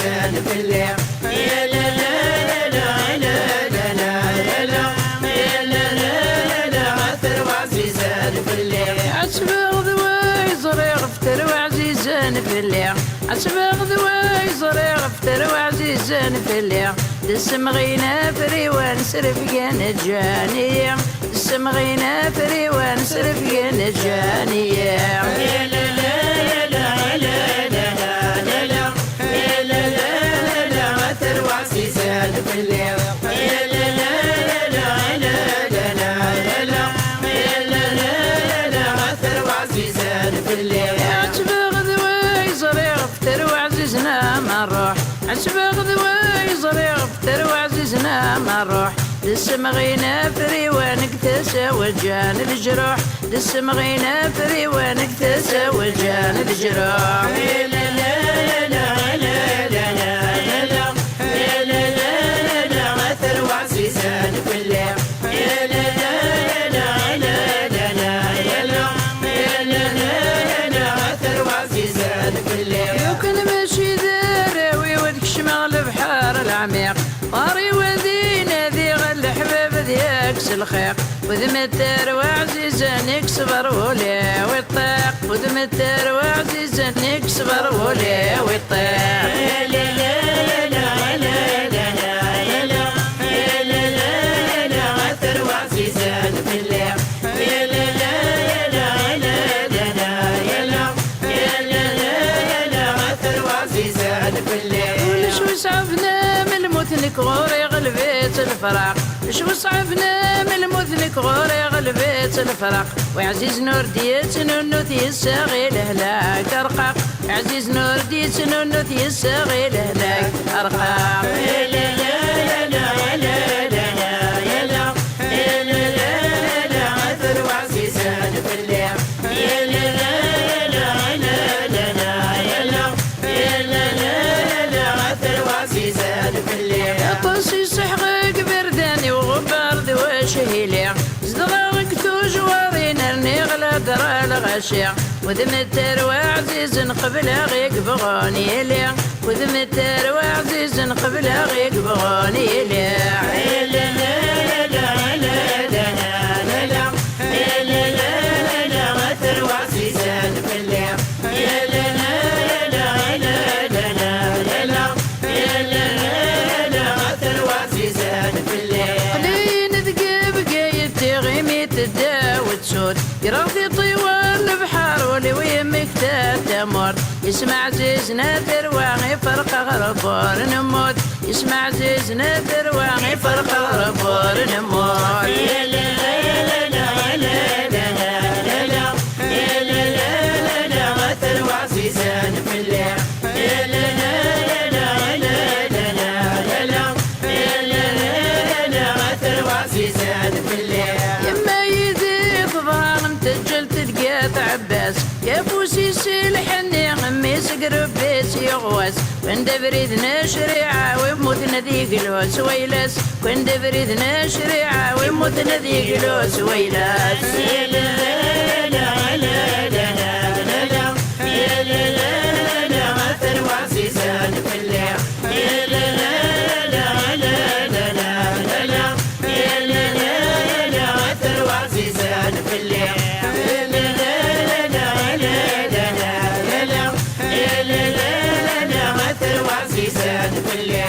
عزيزان في الليل يا لا لا لا لا لا لا لا يا لا لا لا عثر وعزيزان في الليل عتبغ ذوي زريغ فتر وعزيزان في الليل عتبغ ذوي زريغ فتر وعزيزان في الليل دسمغينا فريوان سرفقان الجانية دسمغينا فريوان سرفقان الجانية يا لا لا لا لا لا لا لا يا لا لا لا عثر وعزيزان في الليل يا لا لا لا لا لا لا لا يا لا لا لا عثر وعزيزان في الليل عتبغ ذوي زريغ فتر وعزيزنا ما نروح عتبغ ذوي زريغ فتر وعزيزنا ما نروح دسمغينا فريوانك تساوى جان الجروح دسمغينا فريوانك تساوى جان الجروح يا لا لا لا لا لا لا لا يا لا لا لا عثر وعزيزان في الليل يا لا لا لا لا لا لا يا لا لا لا عثر وعزيزان في الليل لو كان ماشي دراوي ودكش مغلب البحر العميق طاري ودينا ذي غل حباب ذيك الخيق وذمتر وعزيزانك صبر ولي ويطيق وذمتر وعزيزانك صبر ولي ويطيق يا لا لا لا لا لا لا يا لا لا لا عثر وعزيزان في الليل يا لا لا لا لا لا يا لا لا عثر وعزيزان في الليل ولش وصعبنا من الموت لك غوري غلبيت الفراق وش وصعبنا من الموت لك غوري غلبيت الفراق وعزيز نور ديت نونو تيساغي لهلاك ارقاق عزيز نور ديت نونو تيساغي لهلاك ارقاق يا لا لا لا لا لا يا لا لا عثر وعزيزان في الليل يا لا لا لا يا لا عثر وعزيزان في الليل طاسي سحقك برداني وغبار ذوي شهيلي زدغاغك توجواري نرني غلا درا الغشيع وذمتر وعزيز قبل غيك بغاني لي وذمتر وعزيز قبل غيك بغاني لي يا لا لا لا لا لا لا يا لا لا عثر وعزيزان في الليل يا لا لا لا لا يا لا لا عثر وعزيزان في الليل قليل ذقب قايد تغيمي تداوي تسود يراضي طيوان البحر ولي ويمك تمر يسمع عزيز نادر واغي فرق غربور نموت يسمع عزيز نادر واغي فرق غربور نموت يا لا لا لا لا يا لا لا عثر وعزيزان في الليل يا لا لا يا لا عثر وعزيزان في الليل يما يدي ظهر متجل تلقى عباس يا فوسي سلحني غمي سقرب بيس يغوس كون بريد نشريعة ويموت نذيق لوس ويلاس كون بريد نشريعة ويموت نذيق لوس ويلاس يا لا لا يا لا عثر وعزيزان في الليل يا لا لا عثر وعزيزان في الليل يا لا عثر وعزيزان في الليل